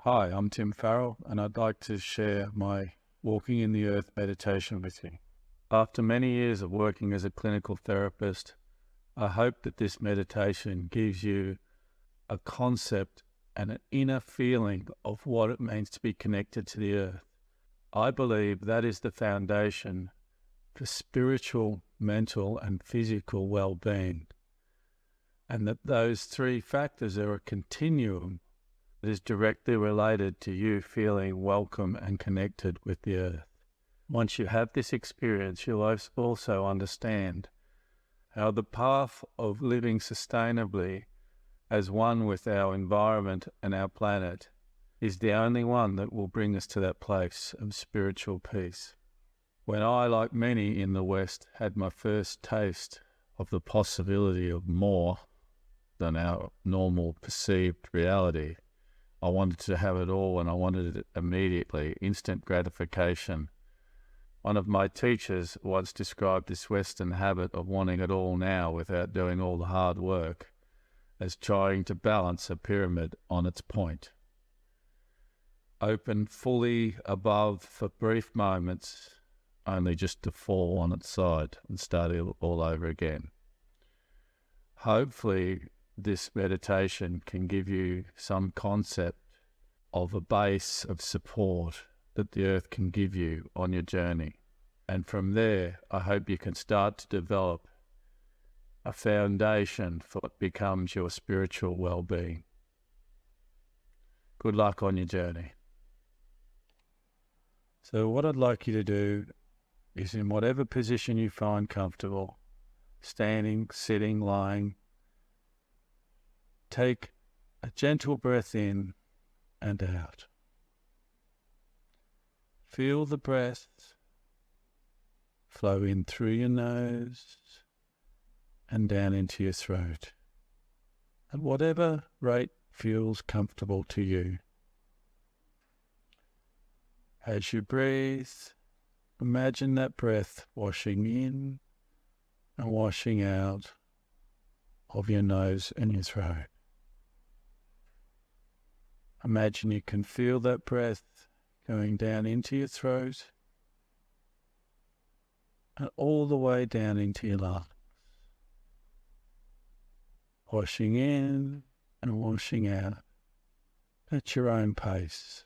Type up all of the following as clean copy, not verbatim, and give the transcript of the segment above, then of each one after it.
Hi, I'm Tim Farrell, and I'd like to share my Walking in the Earth meditation with you. After many years of working as a clinical therapist, I hope that this meditation gives you a concept and an inner feeling of what it means to be connected to the Earth. I believe that is the foundation for spiritual, mental, and physical well-being, and that those three factors are a continuum that is directly related to you feeling welcome and connected with the Earth. Once you have this experience, you'll also understand how the path of living sustainably as one with our environment and our planet is the only one that will bring us to that place of spiritual peace. When I, like many in the West, had my first taste of the possibility of more than our normal perceived reality, I wanted to have it all, and I wanted it immediately, instant gratification. One of my teachers once described this Western habit of wanting it all now without doing all the hard work as trying to balance a pyramid on its point. Open fully above for brief moments, only just to fall on its side and start all over again. Hopefully, this meditation can give you some concept of a base of support that the Earth can give you on your journey. And from there, I hope you can start to develop a foundation for what becomes your spiritual well-being. Good luck on your journey. So what I'd like you to do is, in whatever position you find comfortable, standing, sitting, lying, take a gentle breath in and out. Feel the breath flow in through your nose and down into your throat, at whatever rate feels comfortable to you. As you breathe, imagine that breath washing in and washing out of your nose and your throat. Imagine you can feel that breath going down into your throat and all the way down into your lungs, washing in and washing out at your own pace.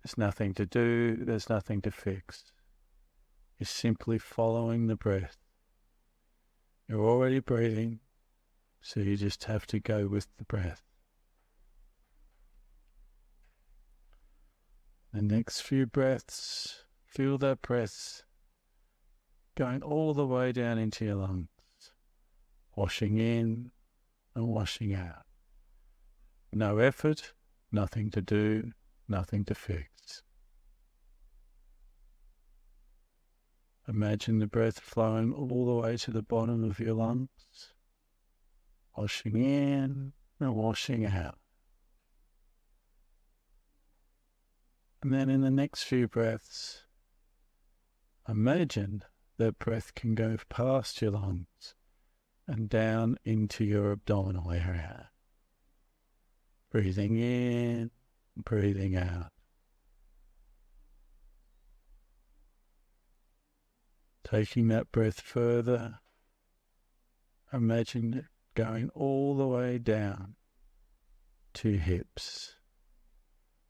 There's nothing to do, there's nothing to fix. You're simply following the breath. You're already breathing, so you just have to go with the breath. The next few breaths, feel that breath going all the way down into your lungs, washing in and washing out. No effort, nothing to do, nothing to fix. Imagine the breath flowing all the way to the bottom of your lungs, washing in and washing out. And then in the next few breaths, imagine that breath can go past your lungs and down into your abdominal area. Breathing in, breathing out. Taking that breath further, imagine it going all the way down to your hips,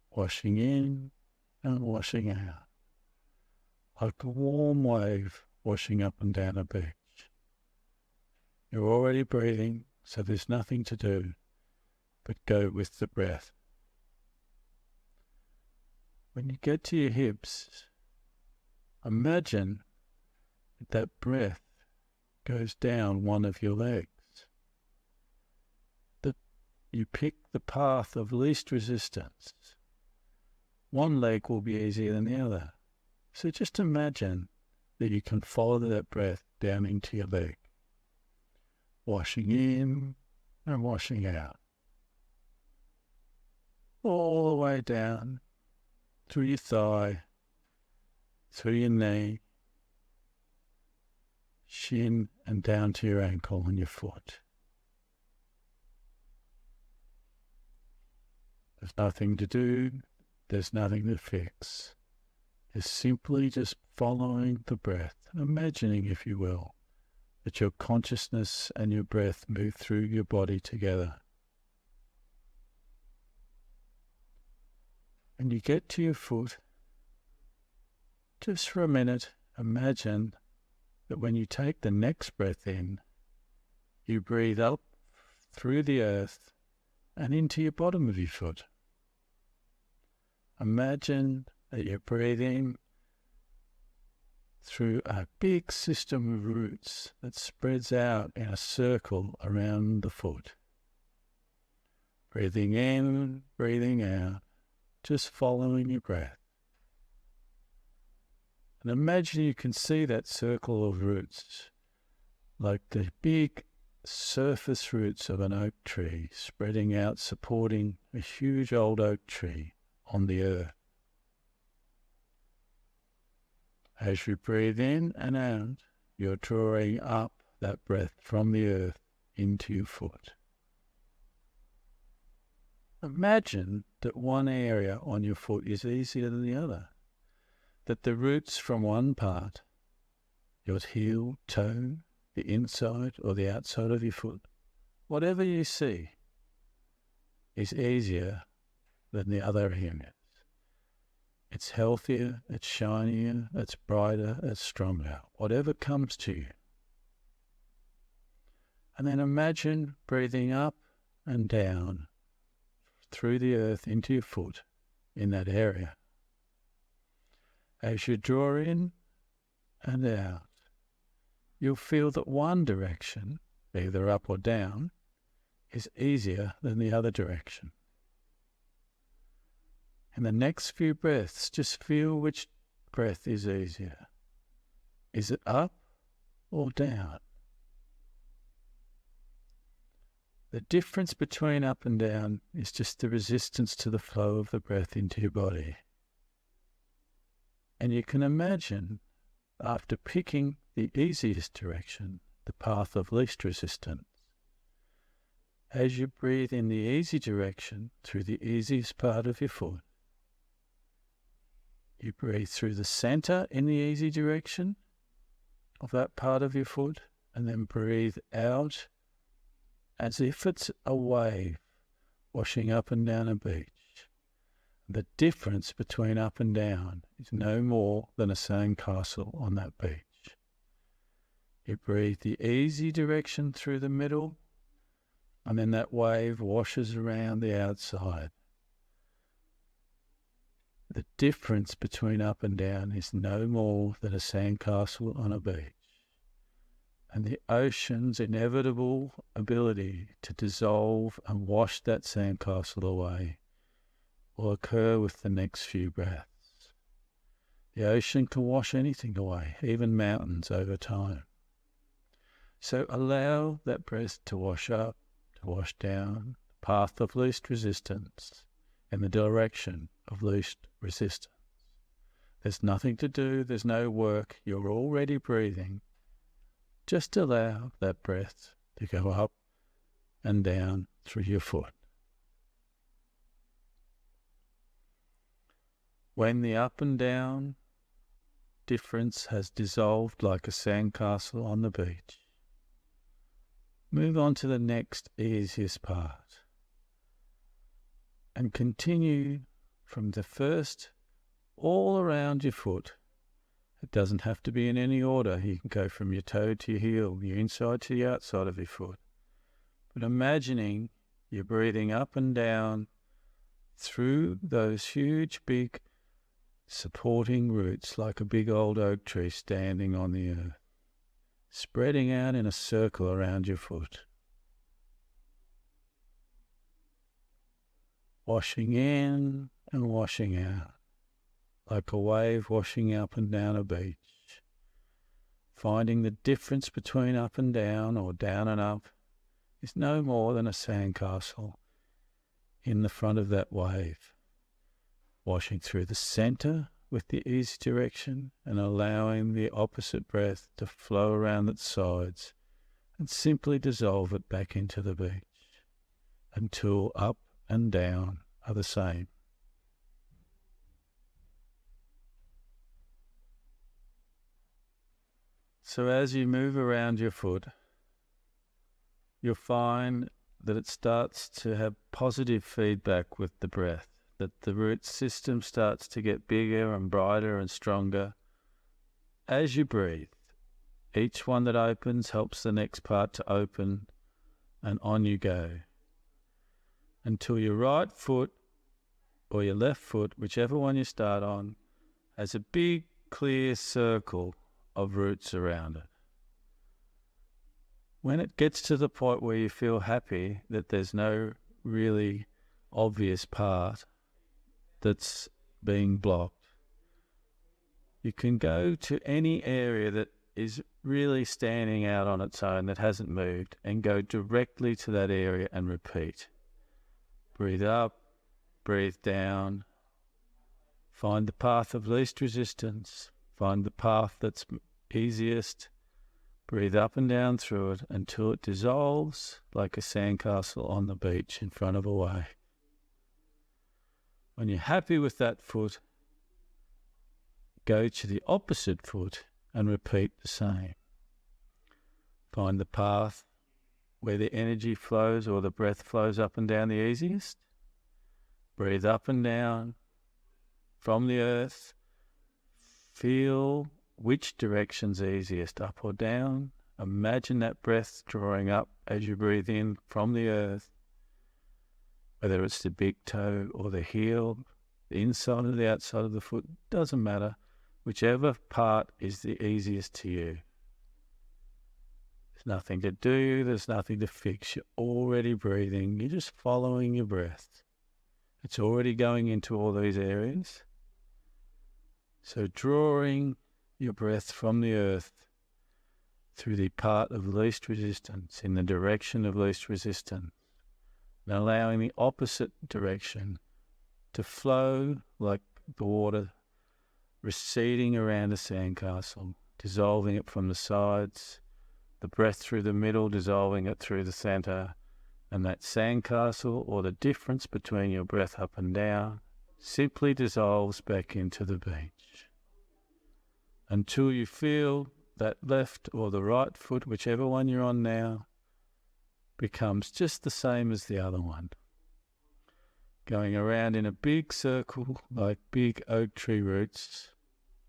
washing in and washing out, like a warm wave washing up and down a beach. You're already breathing, so there's nothing to do but go with the breath. When you get to your hips, imagine that breath goes down one of your legs. That you pick the path of least resistance. One leg will be easier than the other. So just imagine that you can follow that breath down into your leg, washing in and washing out, all the way down through your thigh, through your knee, shin, and down to your ankle and your foot. There's nothing to do. There's nothing to fix. It's simply just following the breath, imagining, if you will, that your consciousness and your breath move through your body together. When you get to your foot, just for a minute, imagine that when you take the next breath in, you breathe up through the earth and into your bottom of your foot. Imagine that you're breathing through a big system of roots that spreads out in a circle around the foot. Breathing in, breathing out, just following your breath. And imagine you can see that circle of roots, like the big surface roots of an oak tree spreading out, supporting a huge old oak tree on the earth. As you breathe in and out, you're drawing up that breath from the earth into your foot. Imagine that one area on your foot is easier than the other, that the roots from one part, your heel, toe, the inside or the outside of your foot, whatever you see, is easier than the other areas. It's healthier, it's shinier, it's brighter, it's stronger, whatever comes to you. And then imagine breathing up and down through the earth into your foot in that area. As you draw in and out, you'll feel that one direction, either up or down, is easier than the other direction. In the next few breaths, just feel which breath is easier. Is it up or down? The difference between up and down is just the resistance to the flow of the breath into your body. And you can imagine, after picking the easiest direction, the path of least resistance, as you breathe in the easy direction through the easiest part of your foot, you breathe through the center in the easy direction of that part of your foot, and then breathe out as if it's a wave washing up and down a beach. The difference between up and down is no more than a sandcastle on that beach. You breathe the easy direction through the middle, and then that wave washes around the outside. The difference between up and down is no more than a sandcastle on a beach. And the ocean's inevitable ability to dissolve and wash that sandcastle away will occur with the next few breaths. The ocean can wash anything away, even mountains, over time. So allow that breath to wash up, to wash down, the path of least resistance, in the direction of least resistance. There's nothing to do, there's no work, you're already breathing. Just allow that breath to go up and down through your foot. When the up and down difference has dissolved like a sandcastle on the beach, move on to the next easiest part and continue from the first all around your foot. It doesn't have to be in any order. You can go from your toe to your heel, your inside to the outside of your foot. But imagining you're breathing up and down through those huge, big, supporting roots like a big old oak tree standing on the earth, spreading out in a circle around your foot. Washing in and washing out, like a wave washing up and down a beach. Finding the difference between up and down or down and up is no more than a sandcastle in the front of that wave. Washing through the center with the easy direction and allowing the opposite breath to flow around its sides and simply dissolve it back into the beach until up and down are the same. So as you move around your foot, you'll find that it starts to have positive feedback with the breath, that the root system starts to get bigger and brighter and stronger as you breathe. Each one that opens helps the next part to open, and on you go, until your right foot or your left foot, whichever one you start on, has a big clear circle of roots around it. When it gets to the point where you feel happy that there's no really obvious part that's being blocked, you can go to any area that is really standing out on its own, that hasn't moved, and go directly to that area and repeat. Breathe up, breathe down, find the path of least resistance, find the path that's easiest, breathe up and down through it until it dissolves like a sandcastle on the beach in front of a wave. When you're happy with that foot, go to the opposite foot and repeat the same. Find the path where the energy flows or the breath flows up and down the easiest. Breathe up and down from the earth. Feel which direction's easiest, up or down. Imagine that breath drawing up as you breathe in from the earth, whether it's the big toe or the heel, the inside or the outside of the foot, doesn't matter. Whichever part is the easiest to you. There's nothing to do, there's nothing to fix. You're already breathing, you're just following your breath. It's already going into all these areas. So drawing your breath from the earth through the part of least resistance, in the direction of least resistance, and allowing the opposite direction to flow like the water receding around a sandcastle, dissolving it from the sides, the breath through the middle, dissolving it through the center, and that sandcastle, or the difference between your breath up and down, simply dissolves back into the beach until you feel that left or the right foot, whichever one you're on now, becomes just the same as the other one, going around in a big circle like big oak tree roots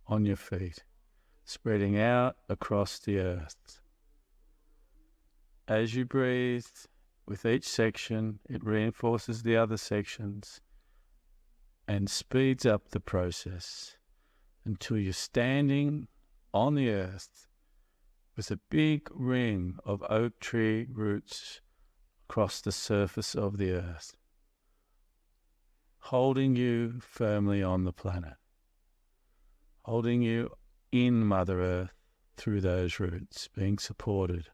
on your feet, spreading out across the earth. As you breathe, with each section, it reinforces the other sections and speeds up the process until you're standing on the earth with a big ring of oak tree roots across the surface of the earth, holding you firmly on the planet, holding you in Mother Earth through those roots, being supported.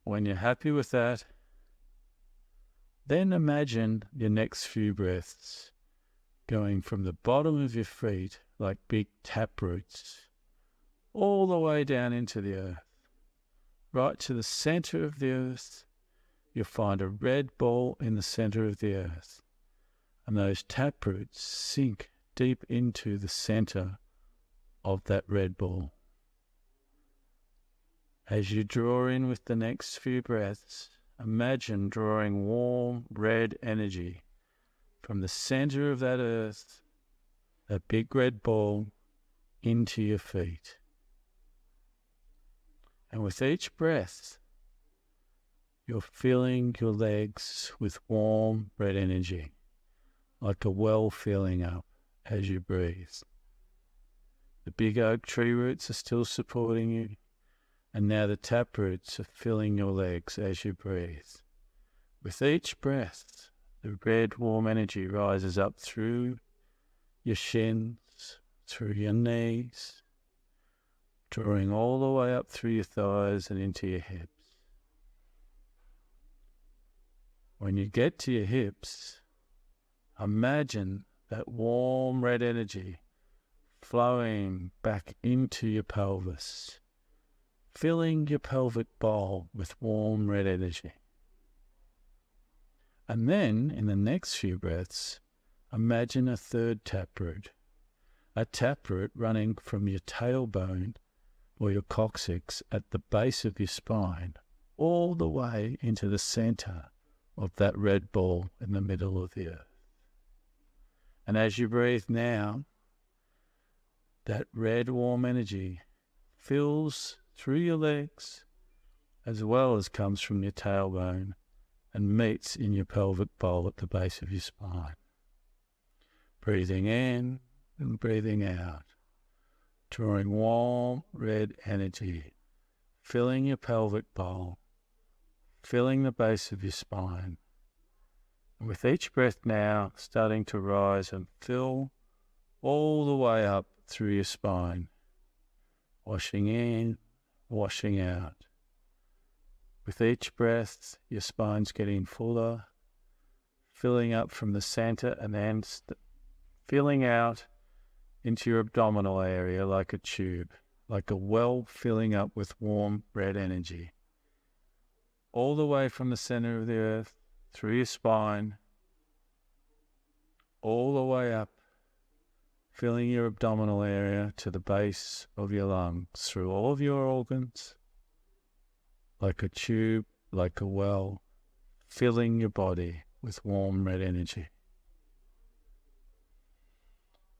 When you're happy with that, then imagine your next few breaths going from the bottom of your feet like big tap roots all the way down into the earth, right to the center of the earth. You'll find a red ball in the center of the earth, and those tap roots sink deep into the center of that red ball. As you draw in with the next few breaths, imagine drawing warm red energy from the center of that earth, that big red ball, into your feet. And with each breath, you're filling your legs with warm red energy, like a well filling up as you breathe. The big oak tree roots are still supporting you, and now the tap roots are filling your legs as you breathe. With each breath, the red warm energy rises up through your shins, through your knees, drawing all the way up through your thighs and into your hips. When you get to your hips, imagine that warm red energy flowing back into your pelvis, filling your pelvic bowl with warm red energy. And then, in the next few breaths, imagine a third taproot. A taproot running from your tailbone or your coccyx at the base of your spine, all the way into the center of that red ball in the middle of the earth. And as you breathe now, that red warm energy fills through your legs as well as comes from your tailbone and meets in your pelvic bowl at the base of your spine. Breathing in and breathing out, drawing warm red energy, filling your pelvic bowl, filling the base of your spine. And with each breath now, starting to rise and fill all the way up through your spine, washing in, washing out. With each breath, your spine's getting fuller, filling up from the center and then filling out into your abdominal area like a tube, like a well filling up with warm red energy. All the way from the center of the earth, through your spine, all the way up, filling your abdominal area to the base of your lungs, through all of your organs, like a tube, like a well, filling your body with warm red energy.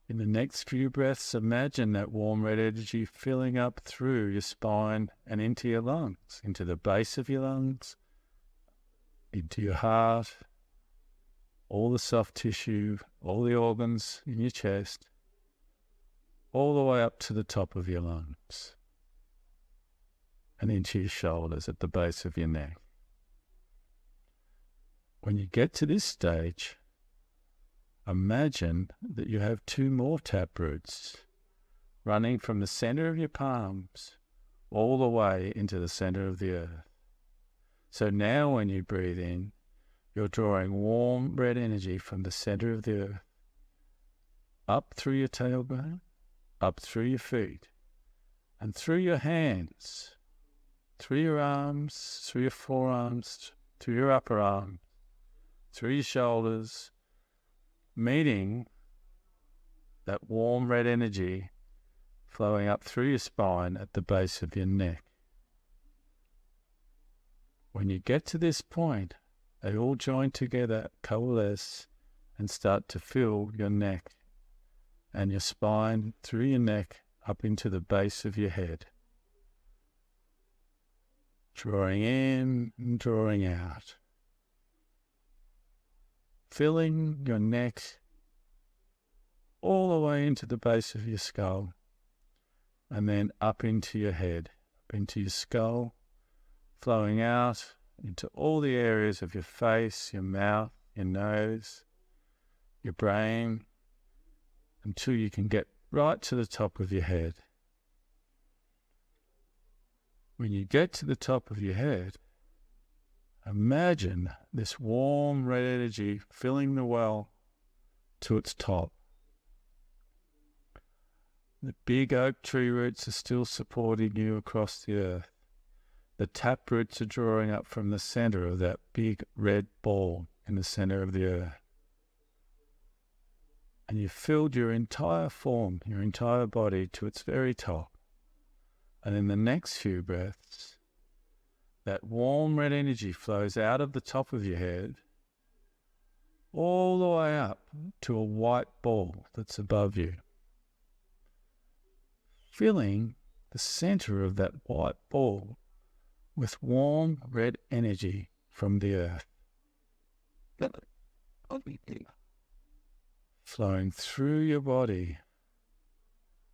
In the next few breaths, imagine that warm red energy filling up through your spine and into your lungs, into the base of your lungs, into your heart, all the soft tissue, all the organs in your chest, all the way up to the top of your lungs and into your shoulders at the base of your neck. When you get to this stage, imagine that you have two more taproots running from the center of your palms all the way into the center of the earth. So now when you breathe in, you're drawing warm red energy from the center of the earth up through your tailbone, up through your feet, and through your hands, through your arms, through your forearms, through your upper arms, through your shoulders, meeting that warm red energy flowing up through your spine at the base of your neck. When you get to this point, they all join together, coalesce, and start to fill your neck and your spine through your neck up into the base of your head. Drawing in and drawing out. Filling your neck all the way into the base of your skull and then up into your head, up into your skull, flowing out into all the areas of your face, your mouth, your nose, your brain, until you can get right to the top of your head. When you get to the top of your head, imagine this warm red energy filling the well to its top. The big oak tree roots are still supporting you across the earth. The tap roots are drawing up from the center of that big red ball in the center of the earth. And you've filled your entire form, your entire body to its very top. And in the next few breaths, that warm red energy flows out of the top of your head all the way up to a white ball that's above you, filling the center of that white ball with warm red energy from the earth, flowing through your body,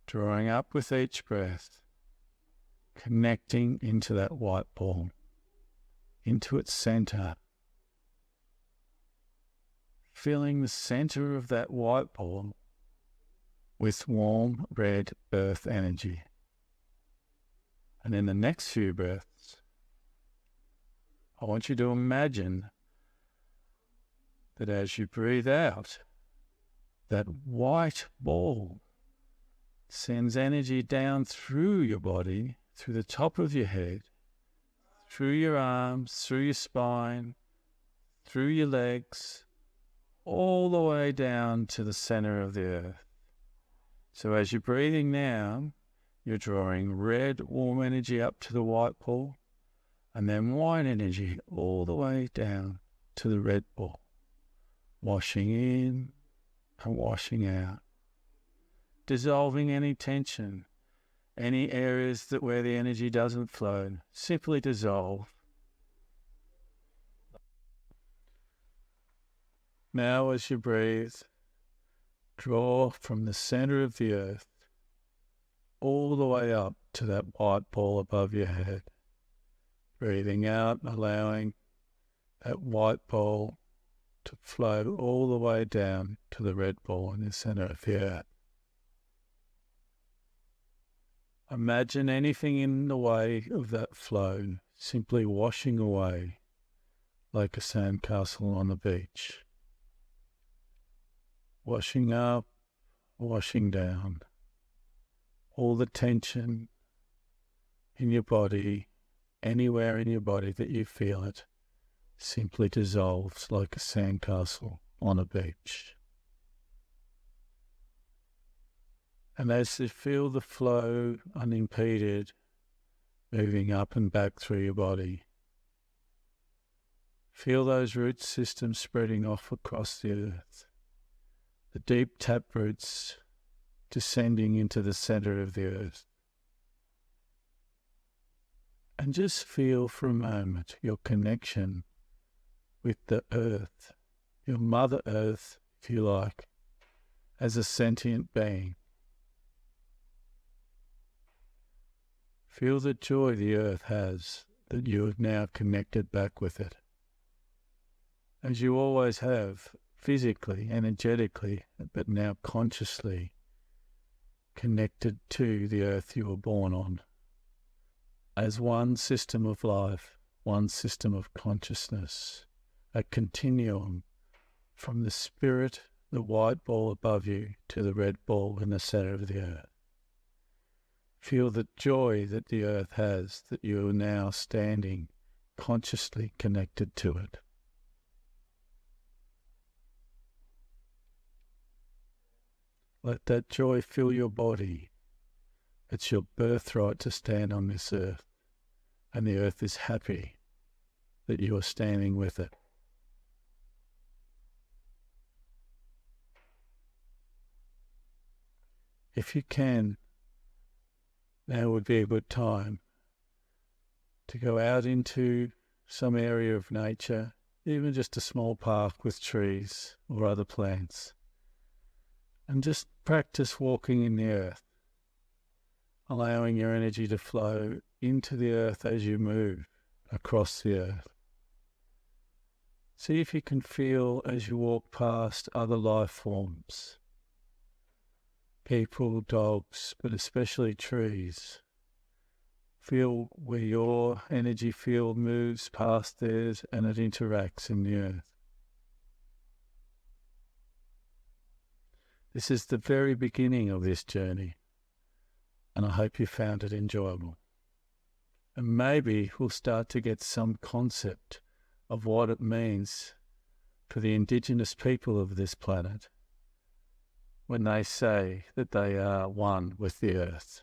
drawing up with each breath, connecting into that white ball, into its center, filling the center of that white ball with warm red earth energy. And in the next few breaths, I want you to imagine that as you breathe out, that white ball sends energy down through your body, through the top of your head, through your arms, through your spine, through your legs, all the way down to the center of the earth. So as you're breathing now, you're drawing red, warm energy up to the white ball, and then white energy all the way down to the red ball, washing in and washing out, dissolving any tension, any areas where the energy doesn't flow, simply dissolve. Now as you breathe, draw from the center of the earth all the way up to that white ball above your head. Breathing out, allowing that white ball to flow all the way down to the red ball in the center of the earth. Imagine anything in the way of that flow simply washing away like a sandcastle on the beach. Washing up, washing down. All the tension in your body, anywhere in your body that you feel it, simply dissolves like a sandcastle on a beach. And as you feel the flow unimpeded, moving up and back through your body, feel those root systems spreading off across the earth, the deep tap roots descending into the center of the earth. And just feel for a moment your connection with the earth, your Mother Earth, if you like, as a sentient being. Feel the joy the earth has that you have now connected back with it, as you always have, physically, energetically, but now consciously connected to the earth you were born on, as one system of life, one system of consciousness, a continuum from the spirit, the white ball above you, to the red ball in the center of the earth. Feel the joy that the earth has, that you are now standing consciously connected to it. Let that joy fill your body. It's your birthright to stand on this earth, and the earth is happy that you are standing with it. If you can, now would be a good time to go out into some area of nature, even just a small park with trees or other plants, and just practice walking in the earth, allowing your energy to flow into the earth as you move across the earth. See if you can feel as you walk past other life forms, people, dogs, but especially trees. Feel where your energy field moves past theirs and it interacts in the earth. This is the very beginning of this journey, and I hope you found it enjoyable. And maybe we'll start to get some concept of what it means for the indigenous people of this planet when they say that they are one with the earth.